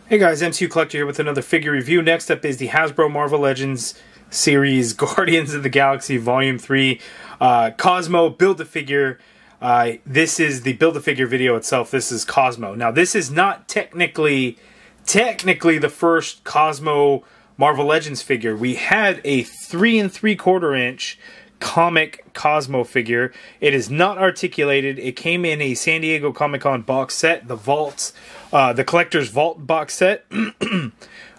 Hey guys, MCU Collector here with another figure review. Next up is the Hasbro Marvel Legends series Guardians of the Galaxy Volume 3 Cosmo Build-A-Figure. This is the Build-A-Figure video itself. This is Cosmo. Now this is not technically the first Cosmo Marvel Legends figure. We had a 3 3/4 inch comic Cosmo figure. It is not articulated. It came in a San Diego Comic-Con box set, the Collector's Vault box set.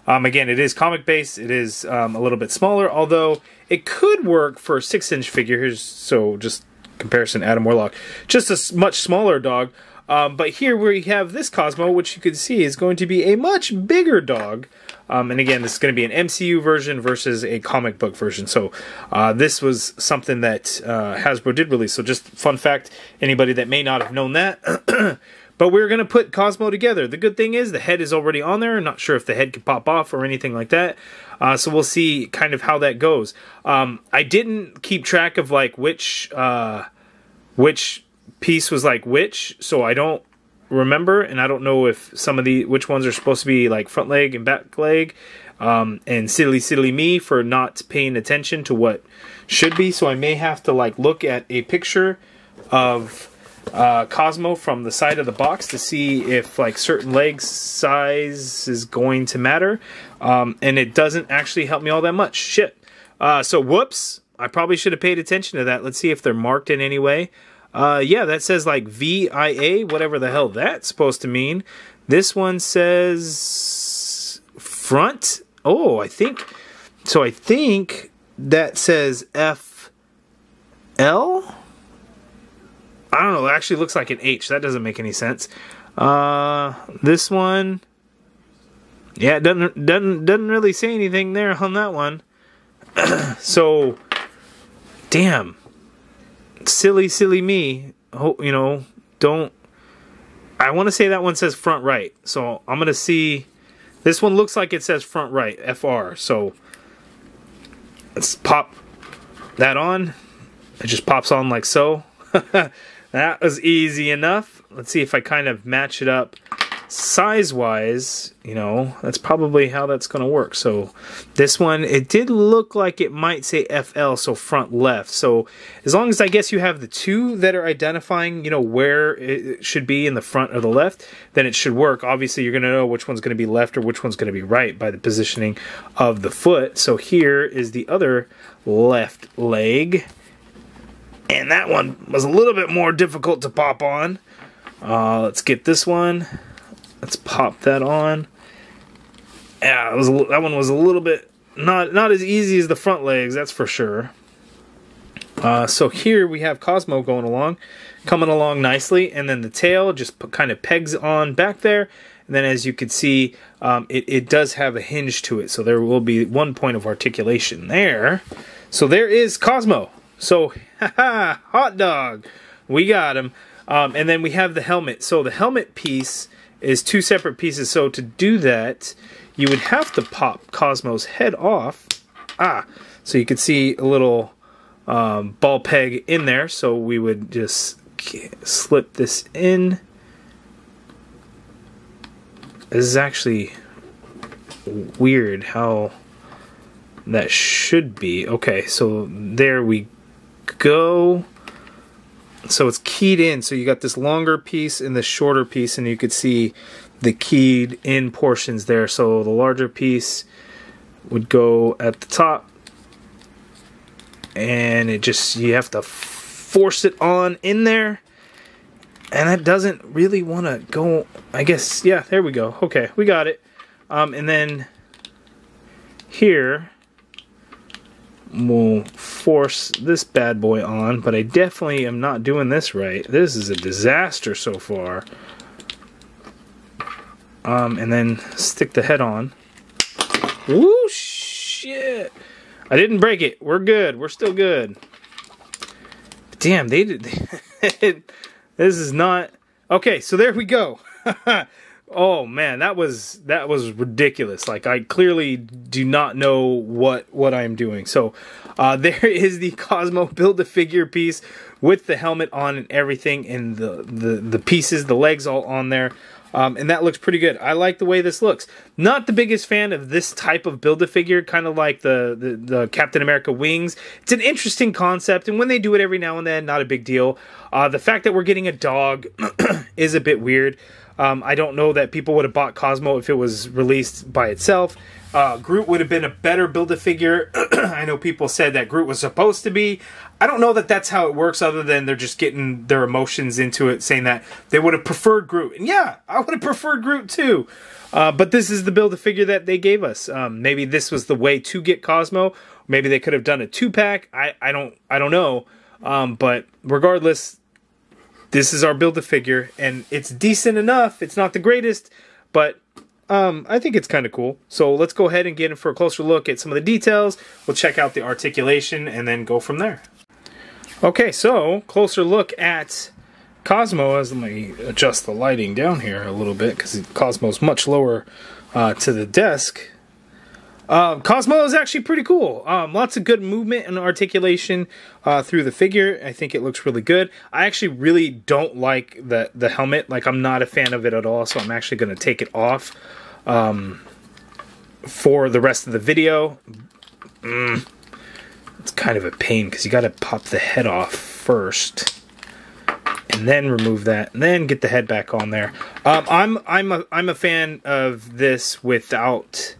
Again, it is comic based. It is a little bit smaller, although it could work for a 6-inch figure. Here's just comparison, Adam Warlock, just a much smaller dog. But here we have this Cosmo, which you can see is going to be a much bigger dog. And again, this is going to be an MCU version versus a comic book version. So this was something that Hasbro did release. So just fun fact, anybody that may not have known that. But we're going to put Cosmo together. The good thing is the head is already on there. I'm not sure if the head can pop off or anything like that. So we'll see kind of how that goes. I didn't keep track of like which piece was like which, so I don't remember, and I don't know if which ones are supposed to be like front leg and back leg, and silly me for not paying attention to what should be. So I may have to like look at a picture of Cosmo from the side of the box to see if like certain leg size is going to matter, and it doesn't actually help me all that much. Shit. So whoops, I probably should have paid attention to that. Let's see if they're marked in any way. Yeah, that says like VIA, whatever the hell that's supposed to mean. This one says front. Oh, I think that says FL. I don't know, it actually looks like an H. That doesn't make any sense. This one, yeah, it doesn't really say anything there on that one. So, damn. Silly me. Oh, you know, don't. I want to say that one says front right. So I'm gonna see. This one looks like it says front right, FR. So let's pop that on. It just pops on like so. That was easy enough. Let's see if I kind of match it up size-wise. You know, that's probably how that's going to work. So this one, it did look like it might say FL, so front left. So as long as I guess you have the two that are identifying, you know, where it should be in the front or the left, then it should work. Obviously, you're going to know which one's going to be left or which one's going to be right by the positioning of the foot. So here is the other left leg. And that one was a little bit more difficult to pop on. Let's get this one. Let's pop that on. Yeah, that one was a little bit not as easy as the front legs, that's for sure. So here we have Cosmo coming along nicely, and then the tail just kind of pegs on back there. And then as you can see, it does have a hinge to it, so there will be one point of articulation there. So there is Cosmo. So, haha, hot dog. We got him. And then we have the helmet. So the helmet piece is two separate pieces. So to do that, you would have to pop Cosmo's head off. So you could see a little ball peg in there. So we would just slip this in. This is actually weird how that should be. Okay, so there we go. So it's keyed in, so you got this longer piece and this shorter piece, and you could see the keyed in portions there. So the larger piece would go at the top, and you have to force it on in there, and that doesn't really want to go. I guess, yeah, there we go. Okay, we got it. And then here we'll force this bad boy on, but I definitely am not doing this right. This is a disaster so far. And then stick the head on. Woo, shit. I didn't break it. We're good. We're still good. Damn, they did. This is not. Okay, so there we go. Oh man, that was ridiculous. Like, I clearly do not know what I'm doing. So there is the Cosmo Build-A-Figure piece with the helmet on and everything, and the pieces, the legs all on there. And that looks pretty good. I like the way this looks. Not the biggest fan of this type of Build-A-Figure, kind of like the Captain America wings. It's an interesting concept, and when they do it every now and then, not a big deal. The fact that we're getting a dog is a bit weird. I don't know that people would have bought Cosmo if it was released by itself. Groot would have been a better Build-A-Figure. I know people said that Groot was supposed to be. I don't know that that's how it works, other than they're just getting their emotions into it, saying that they would have preferred Groot. And yeah, I would have preferred Groot too. But this is the Build-A-Figure that they gave us. Maybe this was the way to get Cosmo. Maybe they could have done a 2-pack. I don't know. But regardless, this is our Build-A-Figure, and it's decent enough. It's not the greatest, but I think it's kind of cool. So let's go ahead and get in for a closer look at some of the details. We'll check out the articulation and then go from there. Okay, so closer look at Cosmo. Let me adjust the lighting down here a little bit because Cosmo's much lower to the desk. Cosmo is actually pretty cool. Lots of good movement and articulation through the figure. I think it looks really good. I actually really don't like the helmet. Like, I'm not a fan of it at all, so I'm actually going to take it off for the rest of the video. It's kind of a pain because you got to pop the head off first and then remove that and then get the head back on there. I'm a fan of this without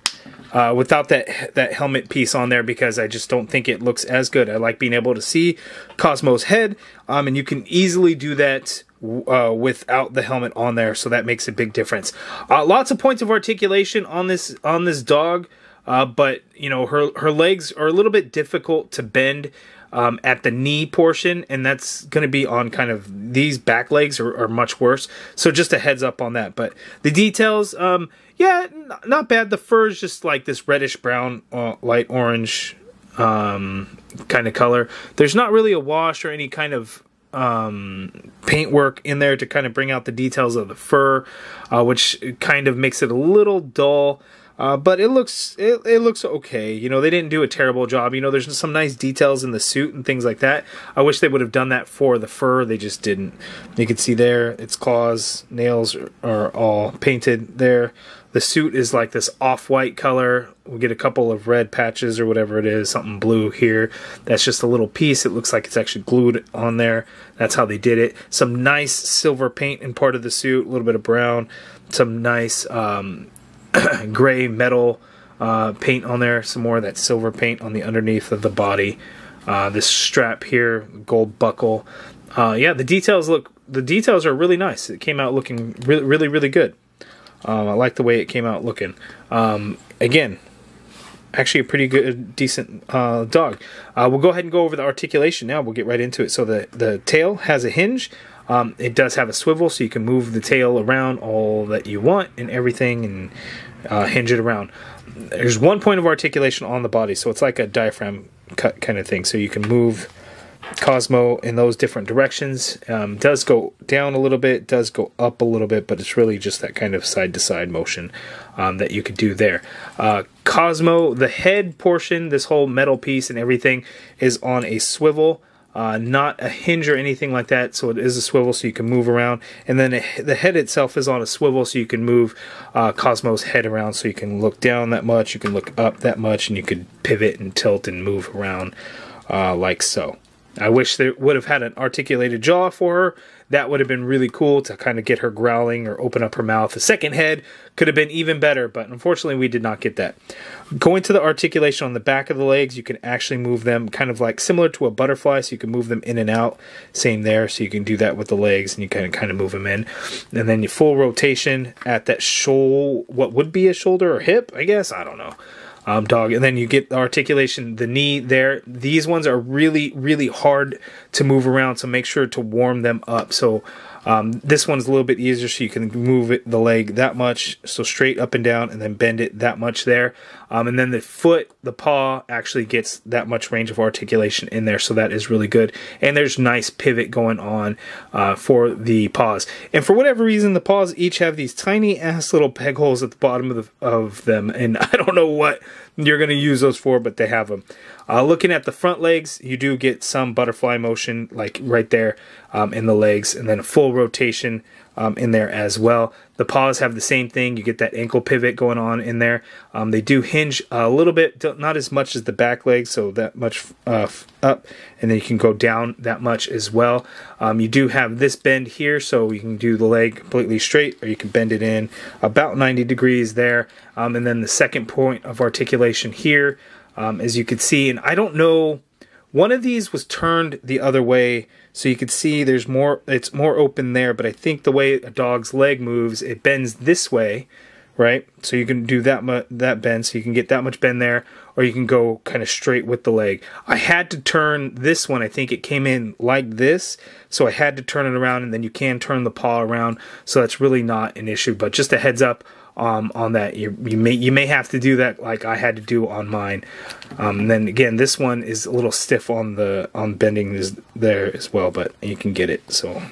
that helmet piece on there, because I just don't think it looks as good. I like being able to see Cosmo's head, and you can easily do that without the helmet on there, so that makes a big difference. Lots of points of articulation on this dog, but you know, her legs are a little bit difficult to bend at the knee portion, and that's going to be on kind of these back legs are much worse. So just a heads up on that. But the details, yeah, not bad. The fur is just like this reddish brown, light orange kind of color. There's not really a wash or any kind of paint work in there to kind of bring out the details of the fur, which kind of makes it a little dull. But it looks okay. You know, they didn't do a terrible job. You know, there's some nice details in the suit and things like that. I wish they would have done that for the fur. They just didn't. You can see there, its claws, nails are all painted there. The suit is like this off-white color. We get a couple of red patches or whatever it is, something blue here. That's just a little piece. It looks like it's actually glued on there. That's how they did it. Some nice silver paint in part of the suit, a little bit of brown. Some nice gray metal paint on there, some more of that silver paint on the underneath of the body. This strap here, gold buckle. Yeah, the details are really nice. It came out looking really good. I like the way it came out looking. Again, actually a pretty good, decent dog. We'll go ahead and go over the articulation now. We'll get right into it. So the tail has a hinge. It does have a swivel, so you can move the tail around all that you want and everything, and hinge it around. There's one point of articulation on the body, so it's like a diaphragm cut kind of thing. So you can move Cosmo in those different directions. Does go down a little bit, does go up a little bit, but it's really just that kind of side-to-side motion that you could do there. Cosmo, the head portion, this whole metal piece and everything, is on a swivel. Not a hinge or anything like that, so it is a swivel so you can move around. And then the head itself is on a swivel so you can move Cosmo's head around, so you can look down that much, you can look up that much, and you could pivot and tilt and move around like so. I wish they would have had an articulated jaw for her. That would have been really cool to kind of get her growling or open up her mouth. The second head could have been even better, but unfortunately we did not get that. Going to the articulation on the back of the legs, you can actually move them kind of like similar to a butterfly, so you can move them in and out. Same there, so you can do that with the legs, and you kind of move them in. And then your full rotation at that what would be a shoulder or hip, I guess, I don't know. Dog, and then you get the articulation, the knee there. These ones are really hard to move around, so make sure to warm them up. So this one's a little bit easier, so you can move the leg that much, so straight up and down, and then bend it that much there. And then the foot, the paw, actually gets that much range of articulation in there, so that is really good. And there's nice pivot going on for the paws. And for whatever reason, the paws each have these tiny ass little peg holes at the bottom of them, and I don't know what you're going to use those for, but they have them. Looking at the front legs, you do get some butterfly motion, like right there in the legs, and then a full rotation in there as well. The paws have the same thing. You get that ankle pivot going on in there. They do hinge a little bit, not as much as the back legs, so that much up, and then you can go down that much as well. You do have this bend here, so you can do the leg completely straight, or you can bend it in about 90 degrees there. And then the second point of articulation here, as you can see, and I don't know, one of these was turned the other way, so you can see there's more, it's more open there, but I think the way a dog's leg moves, it bends this way, right? So you can do that bend, so you can get that much bend there, or you can go kind of straight with the leg. I had to turn this one, I think it came in like this, so I had to turn it around, and then you can turn the paw around, so that's really not an issue, but just a heads up on that. You may have to do that like I had to do on mine. And then again, this one is a little stiff on bending is there as well, but you can get it. So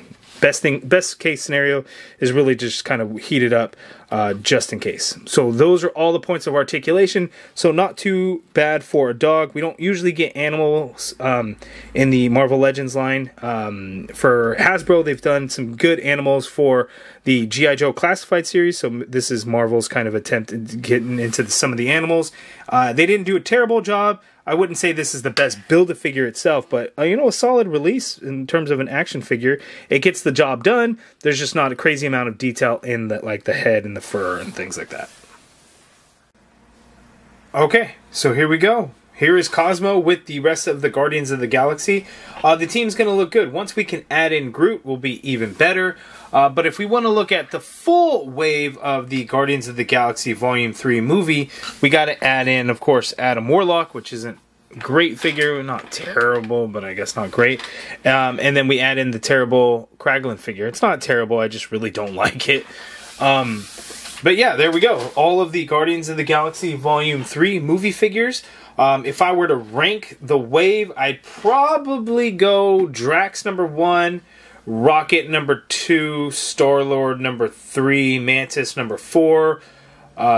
best case scenario is really just kind of heat it up just in case. So those are all the points of articulation, so not too bad for a dog. We don't usually get animals in the Marvel Legends line. For Hasbro, they've done some good animals for the G.I. Joe Classified series, so this is Marvel's kind of attempt at getting into some of the animals. They didn't do a terrible job. I wouldn't say this is the best Build-A-Figure itself, but you know, a solid release in terms of an action figure. It gets the job done. There's just not a crazy amount of detail in the, like the head and the fur and things like that. Okay, so here we go. Here is Cosmo with the rest of the Guardians of the Galaxy. The team's going to look good. Once we can add in Groot, we'll be even better. But if we want to look at the full wave of the Guardians of the Galaxy Volume 3 movie, we got to add in, of course, Adam Warlock, which isn't a great figure. Not terrible, but I guess not great. And then we add in the terrible Kraglin figure. It's not terrible, I just really don't like it. But yeah, there we go. All of the Guardians of the Galaxy Volume 3 movie figures. If I were to rank the wave, I'd probably go Drax #1, Rocket #2, Star-Lord #3, Mantis #4,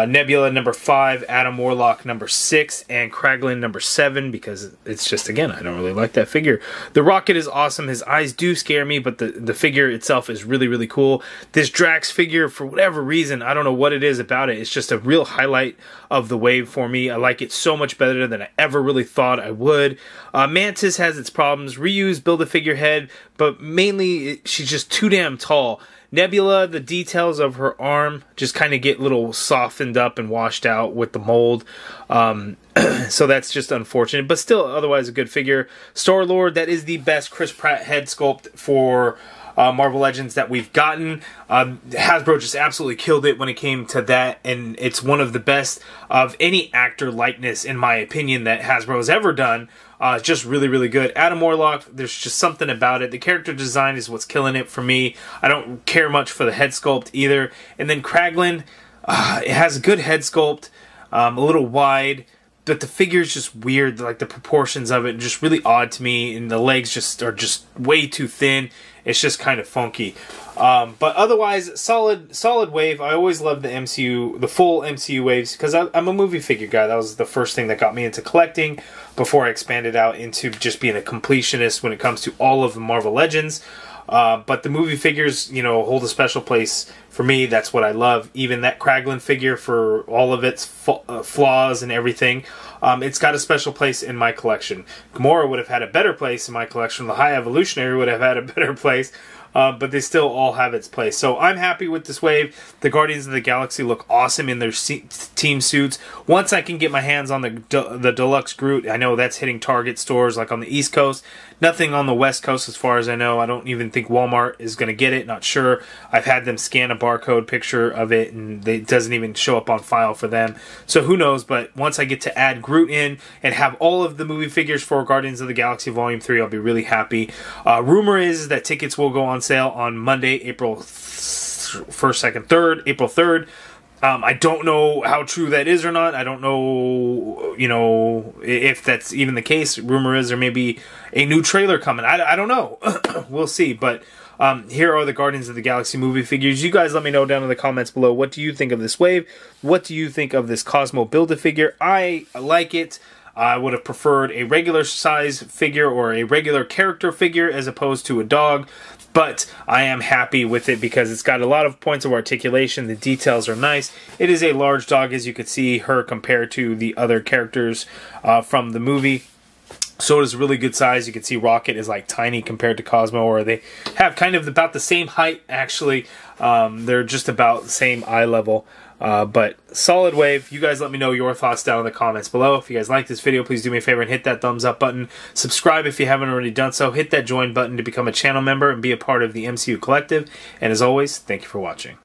Nebula #5, Adam Warlock #6, and Kraglin #7, because it's just, again, I don't really like that figure. The Rocket is awesome. His eyes do scare me, but the figure itself is really, really cool. This Drax figure, for whatever reason, I don't know what it is about it, it's just a real highlight of the wave for me. I like it so much better than I ever really thought I would. Mantis has its problems. Reuse Build-A-Figure head, but mainly she's just too damn tall. Nebula, the details of her arm just kind of get a little softened up and washed out with the mold. So that's just unfortunate, but still otherwise a good figure. Star-Lord, that is the best Chris Pratt head sculpt for Marvel Legends that we've gotten. Hasbro just absolutely killed it when it came to that, and it's one of the best of any actor likeness, in my opinion, that Hasbro has ever done. It's just really, really good. Adam Warlock, there's just something about it. The character design is what's killing it for me. I don't care much for the head sculpt either. And then Kraglin, it has a good head sculpt, a little wide, but the figure is just weird. Like the proportions of it, just really odd to me, and the legs just are just way too thin. It's just kind of funky. But otherwise, solid wave. I always loved the MCU, the full MCU waves, because I'm a movie figure guy. That was the first thing that got me into collecting before I expanded out into just being a completionist when it comes to all of the Marvel Legends. But the movie figures, you know, hold a special place for me. That's what I love. Even that Kraglin figure, for all of its flaws and everything, it's got a special place in my collection. Gamora would have had a better place in my collection. The High Evolutionary would have had a better place. But they still all have its place. So I'm happy with this wave. The Guardians of the Galaxy look awesome in their team suits. Once I can get my hands on the Deluxe Groot, I know that's hitting Target stores like on the East Coast. Nothing on the West Coast as far as I know. I don't even think Walmart is going to get it. Not sure. I've had them scan a barcode picture of it, and it doesn't even show up on file for them. So who knows? But once I get to add Groot in and have all of the movie figures for Guardians of the Galaxy Volume 3, I'll be really happy. Rumor is that tickets will go on sale on Monday, April 1st, 2nd, 3rd, April 3rd. I don't know how true that is or not. I don't know, you know, if that's even the case. Rumor is there may be a new trailer coming. I don't know. We'll see. But Here are the Guardians of the Galaxy movie figures. You guys let me know down in the comments below, what do you think of this wave? What do you think of this Cosmo Build-A-Figure? I like it. I would have preferred a regular size figure or a regular character figure as opposed to a dog, but I am happy with it because it's got a lot of points of articulation. The details are nice. It is a large dog, as you can see her compared to the other characters from the movie. So it is a really good size. You can see Rocket is like tiny compared to Cosmo, or they have kind of about the same height, actually. They're just about the same eye level. But solid wave. You guys let me know your thoughts down in the comments below. If you guys like this video, please do me a favor and hit that thumbs up button. Subscribe if you haven't already done so. Hit that join button to become a channel member and be a part of the MCU collective. And as always, thank you for watching.